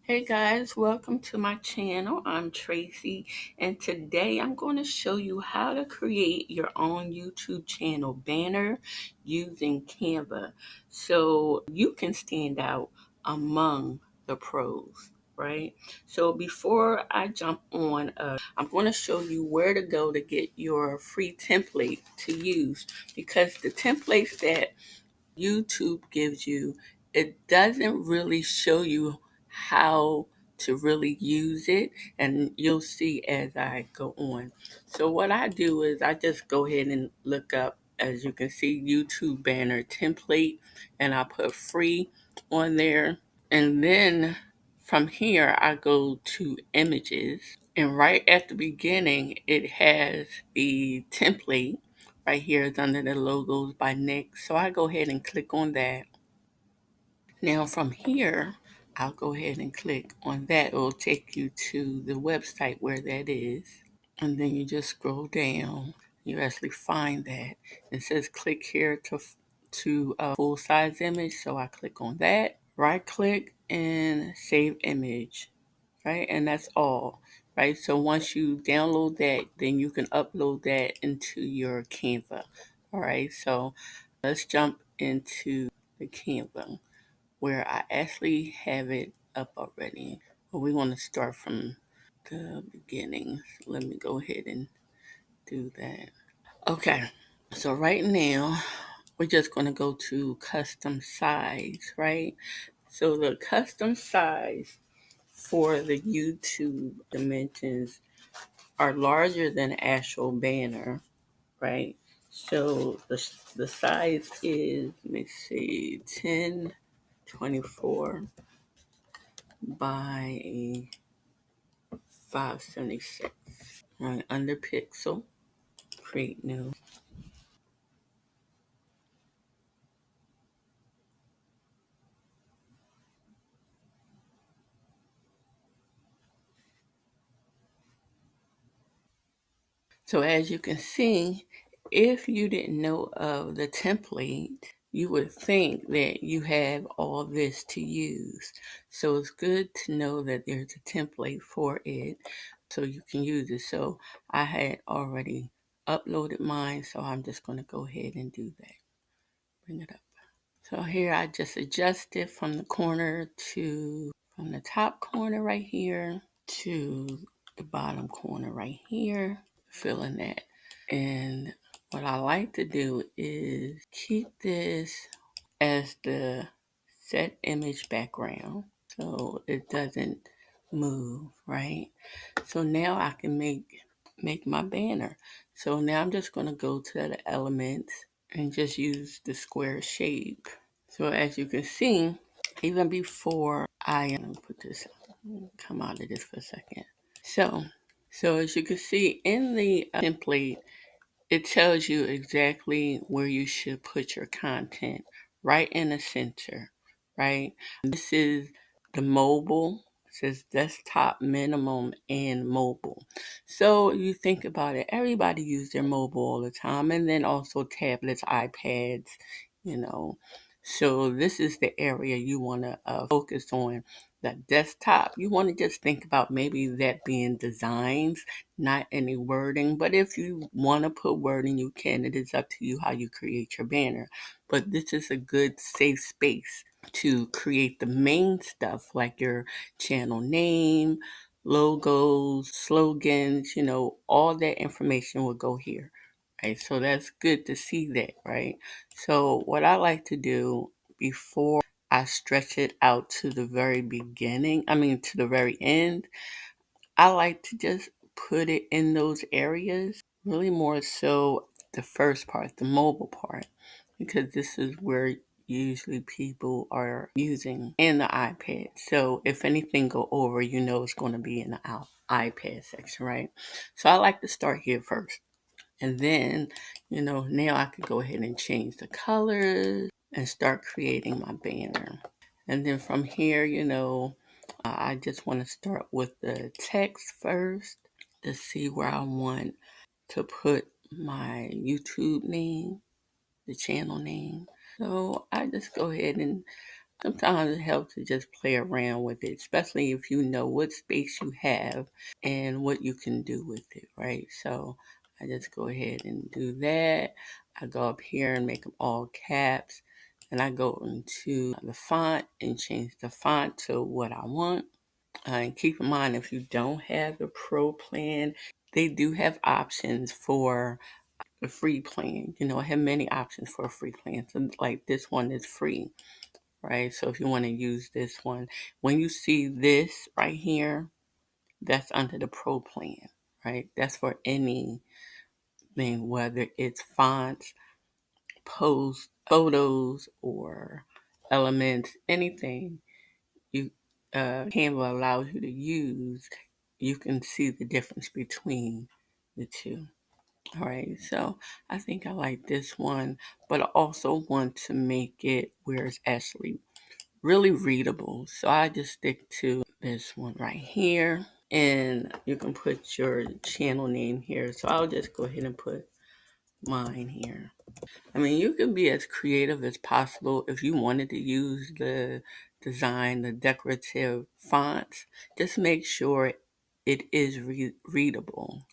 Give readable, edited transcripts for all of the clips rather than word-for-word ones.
Hey guys, welcome to my channel. I'm Tracy, and today I'm going to show you how to create your own YouTube channel banner using Canva so you can stand out among the pros, right? So before I jump on, I'm going to show you where to go to get your free template to use, because the templates that YouTube gives you, it doesn't really show you how to really use it, and you'll see as I go on. So what I do is I just go ahead and look up, as you can see, YouTube banner template, and I put free on there. And then from here I go to images, and right at the beginning it has the template. Right here is under the logos by Nick. So I go ahead and click on that. Now from here, I'll go ahead and click on that. It will take you to the website where that is. And then you just scroll down. You actually find that. It says click here to a full size image. So I click on that. Right click and save image. Right? And that's all. Right? So once you download that, then you can upload that into your Canva. All right? So let's jump into the Canva where I actually have it up already. But we want to start from the beginning. Let me go ahead and do that. Okay. So right now, we're just going to go to custom size, right? So the custom size for the YouTube dimensions are larger than actual banner, right? So the size is, let me see, 1024 by 576. Right, under pixel, create new. So as you can see, if you didn't know of the template, you would think that you have all this to use. So it's good to know that there's a template for it so you can use it. So I had already uploaded mine, so I'm just going to go ahead and do that. Bring it up. So here I just adjust it from the corner from the top corner right here to the bottom corner right here, filling that. And what I like to do is keep this as the set image background so it doesn't move, right? So now I can make my banner. So now I'm just going to go to the elements and just use the square shape. So as you can see, even before I put this, come out of this for a second. So as you can see in the template, it tells you exactly where you should put your content, right in the center, right? This is the mobile. It says desktop minimum and mobile. So you think about it, everybody uses their mobile all the time, and then also tablets, iPads, you know. So this is the area you want to focus on. That desktop, you want to just think about maybe that being designs, not any wording. But if you want to put wording, you can. It is up to you how you create your banner. But this is a good safe space to create the main stuff like your channel name, logos, slogans, all that information will go here. Right? So that's good to see that, right? So what I like to do before I stretch it out to the very beginning, to the very end, I like to just put it in those areas, really more so the first part, the mobile part, because this is where usually people are using in the iPad. So if anything go over, it's going to be in the iPad section, right? So I like to start here first. And then, now I can go ahead and change the colors and start creating my banner. And then from here, I just want to start with the text first to see where I want to put my YouTube name, the channel name. So I just go ahead and Sometimes it helps to just play around with it, especially if you know what space you have and what you can do with it, right? So I just go ahead and do that. I go up here and make them all caps. And I go into the font and change the font to what I want. And keep in mind, if you don't have the pro plan, they do have options for the free plan. I have many options for a free plan. So like this one is free, right? So if you want to use this one, when you see this right here, that's under the pro plan, right? That's for anything, whether it's fonts, posts, photos, or elements, anything you Canva allows you to use. You can see the difference between the two. All right, so I think I like this one, but I also want to make it where it's actually really readable. So I just stick to this one right here. And you can put your channel name here. So I'll just go ahead and put mine here. I mean, you can be as creative as possible if you wanted to use the design, the decorative fonts. Just make sure it is readable,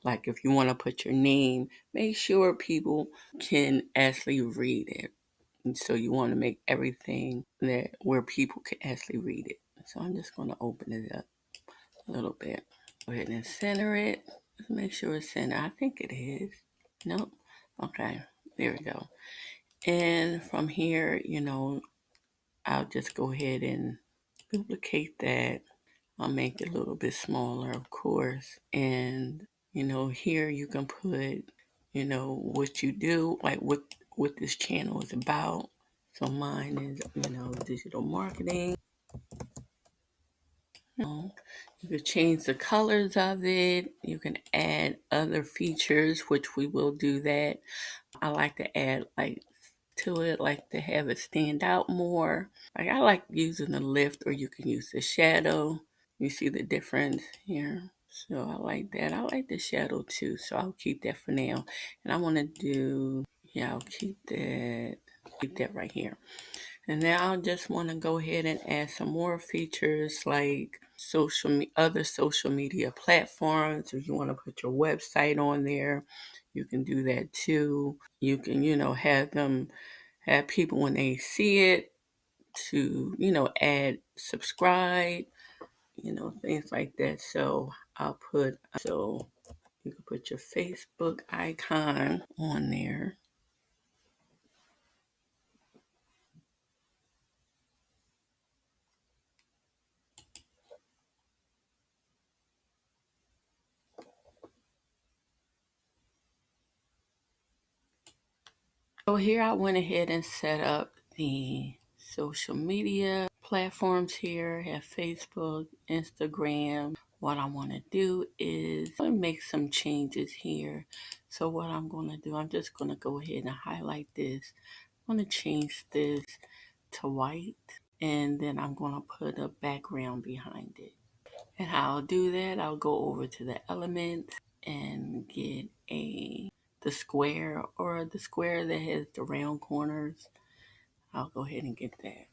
Like if you want to put your name, make sure people can actually read it. And so you want to make everything that where people can actually read it. So I'm just going to open it up a little bit. Go ahead and center it. Let's make sure it's centered. I think it is. Nope. Okay. There we go. And from here, I'll just go ahead and duplicate that. I'll make it a little bit smaller, of course. And, here you can put, what you do, like what this channel is about. So mine is, digital marketing. You can change the colors of it. You can add other features, which we will do that. I like to add to it, like to have it stand out more. Like I like using the lift, or you can use the shadow. You see the difference here? So I like that. I like the shadow too, so I'll keep that for now. And I want to do, I'll keep that right here. And now I just want to go ahead and add some more features like other social media platforms. If you want to put your website on there, you can do that too. You can, have people when they see it to, add subscribe, things like that. So so you can put your Facebook icon on there. So here I went ahead and set up the social media platforms here. I have Facebook, Instagram. What I want to do is make some changes here. So what I'm going to do, I'm just going to go ahead and highlight this. I'm going to change this to white, and then I'm going to put a background behind it. And how I'll do that, I'll go over to the elements and get the square, or the square that has the round corners. I'll go ahead and get that.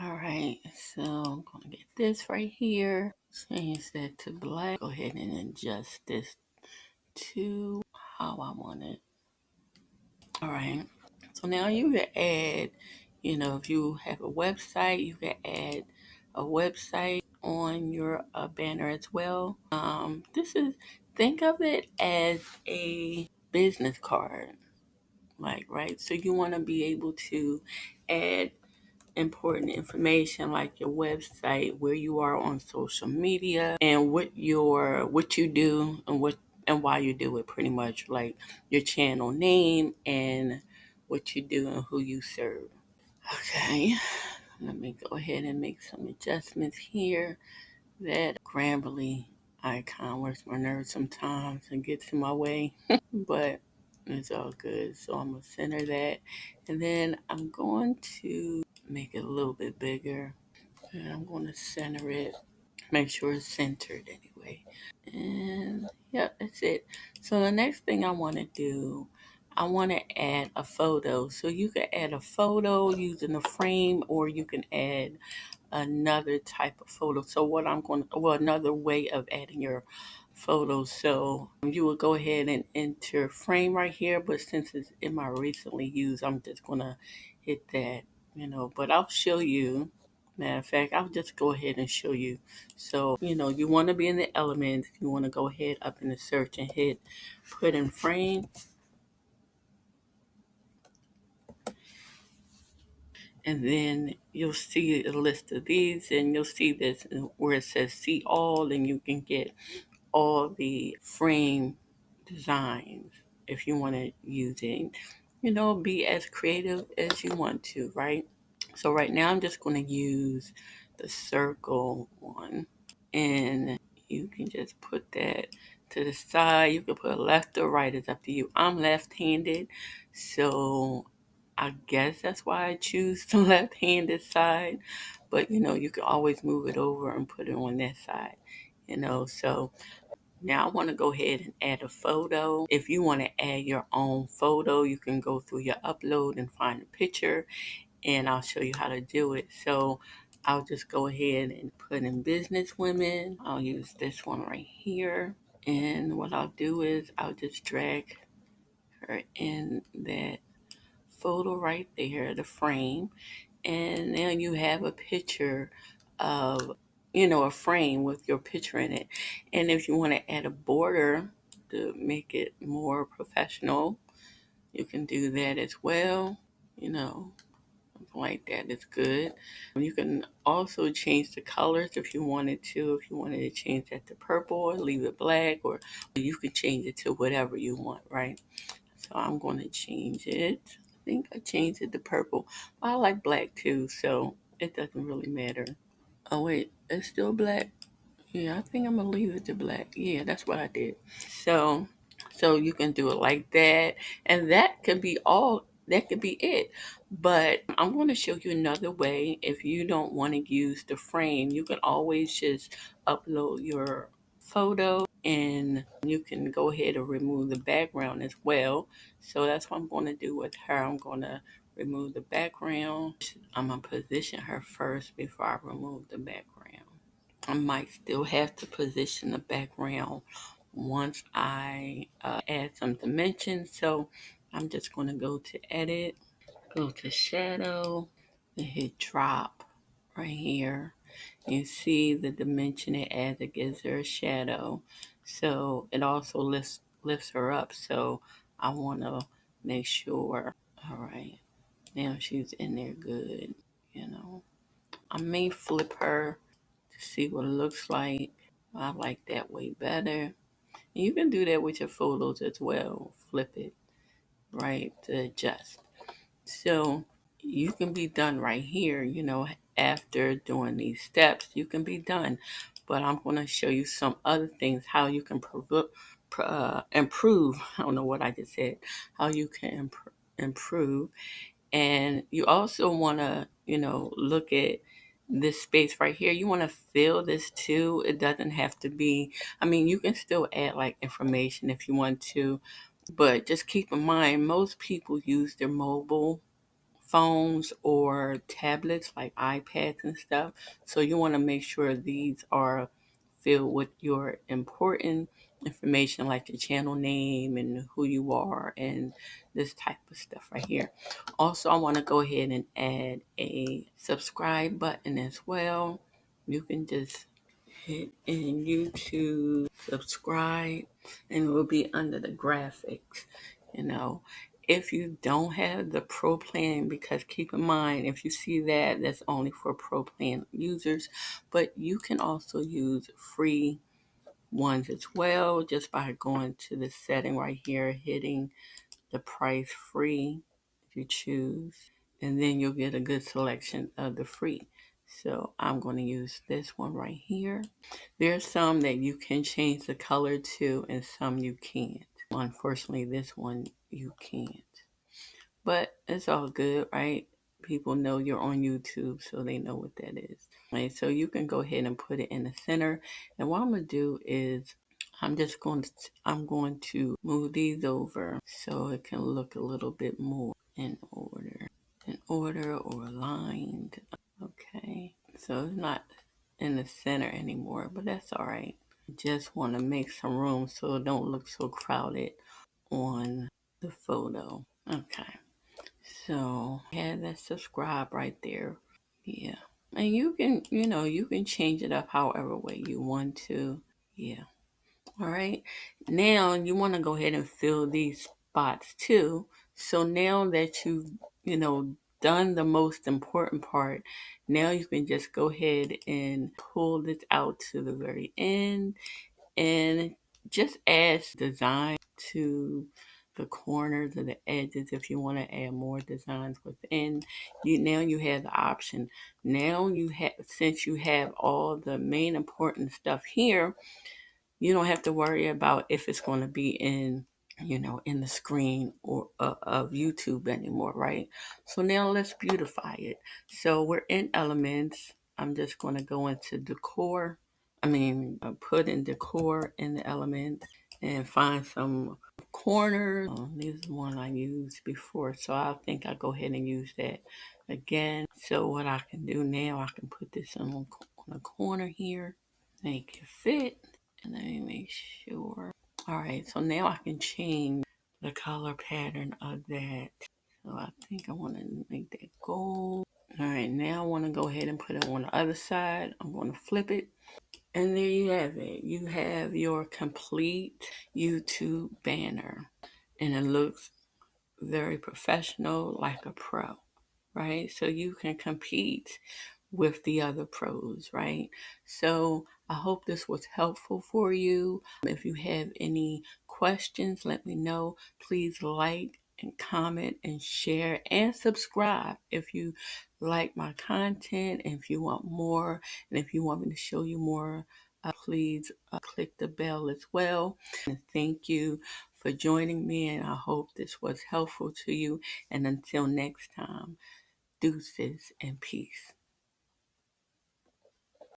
All right, so I'm going to get this right here. Change that to black. Go ahead and adjust this to how I want it. All right, so now you can add, if you have a website, you can add a website on your banner as well. Think of it as a business card, right? So you want to be able to add important information like your website, where you are on social media, and what you do, and why you do it, pretty much like your channel name and what you do and who you serve. Okay, let me go ahead and make some adjustments here. That Grammarly icon works my nerves sometimes and gets in my way, but it's all good. So I'm gonna center that, and then I'm going to make it a little bit bigger, and I'm going to center it, make sure it's centered anyway. And yeah, that's it. So the next thing I want to do, I want to add a photo. So you can add a photo using a frame, or you can add another type of photo. So what I'm going to, well, another way of adding your photos. So you will go ahead and enter frame right here, but since it's in my recently used, I'm just going to hit that, but I'll show you. Matter of fact, I'll just go ahead and show you. So, you want to be in the elements. You want to go ahead up in the search and hit put in frame. And then you'll see a list of these, and you'll see this where it says see all, and you can get all the frame designs if you want to use it. Be as creative as you want to, right? So right now I'm just going to use the circle one, and you can just put that to the side. You can put left or right, it's up to you. I'm left-handed, so I guess that's why I choose the left-handed side. But you can always move it over and put it on that side. So now I want to go ahead and add a photo. If you want to add your own photo, you can go through your upload and find a picture, and I'll show you how to do it. So I'll just go ahead and put in business women. I'll use this one right here. And what I'll do is I'll just drag her in that photo right there, the frame. And then you have a picture of, a frame with your picture in it. And if you want to add a border to make it more professional, you can do that as well. Something like that is good. You can also change the colors if you wanted to. If you wanted to change that to purple or leave it black, or you can change it to whatever you want, right? So I'm going to change it. I think I changed it to purple. I like black too, so it doesn't really matter. Oh wait, it's still black? Yeah, I think I'm gonna leave it to black. Yeah, that's what I did. So you can do it like that, and that could be all. That could be it. But I'm going to show you another way. If you don't want to use the frame, you can always just upload your photo, and you can go ahead and remove the background as well. So that's what I'm going to do with her. I'm going to remove the background. I'm going to position her first before I remove the background. I might still have to position the background once I add some dimensions. So I'm just going to go to edit, go to shadow, and hit drop right here. You see the dimension it adds, it gives her a shadow. So it also lifts her up. So I want to make sure, all right, now she's in there good, I may flip her to see what it looks like. I like that way better. And you can do that with your photos as well. Flip it, right, to adjust. So you can be done right here, after doing these steps, you can be done. But I'm going to show you some other things, how you can improve. I don't know what I just said. How you can improve. And you also want to, look at this space right here. You want to fill this too. It doesn't have to be, you can still add like information if you want to, but just keep in mind, most people use their mobile phones or tablets like iPads and stuff. So you want to make sure these are filled with your important information like the channel name and who you are and this type of stuff right here. Also, I want to go ahead and add a subscribe button as well. You can just hit in YouTube subscribe, and it will be under the graphics. If you don't have the pro plan, because keep in mind, if you see that, that's only for pro plan users, but you can also use free ones as well, just by going to the setting right here, hitting the price free if you choose, and then you'll get a good selection of the free. So I'm going to use this one right here. There's some that you can change the color to and some you can't. Unfortunately, this one you can't. But it's all good, right? People know you're on YouTube, so they know what that is. Right, so you can go ahead and put it in the center. And what I'm going to do is I'm going to move these over so it can look a little bit more in order or aligned. Okay, so it's not in the center anymore, but that's all right. Just want to make some room so it don't look so crowded on the photo. Okay, so add that subscribe right there. Yeah, and you can change it up however way you want to. Yeah. All right. Now you want to go ahead and fill these spots too. So now that you've done the most important part, now you can just go ahead and pull this out to the very end and just add design to the corners or the edges if you want to add more designs within. You have the option. Now you have since you have all the main important stuff here, you don't have to worry about if it's going to be in the screen or of YouTube anymore, right? So now let's beautify it. So we're in elements. I'm just going to go into decor. Put in decor in the elements and find some corners. These are the one I used before, so I think I'll go ahead and use that again. So what I can do now, I can put this on a corner here, make it fit. And let me make sure. All right, so now I can change the color pattern of that. So I think I want to make that gold. All right, now I want to go ahead and put it on the other side. I'm going to flip it. And there you have it. You have your complete YouTube banner. And it looks very professional, like a pro, right? So you can compete with the other pros, right? So I hope this was helpful for you. If you have any questions, let me know. Please like and comment and share and subscribe if you like my content and if you want more and if you want me to show you more, please click the bell as well. And thank you for joining me, and I hope this was helpful to you. And until next time, deuces and peace.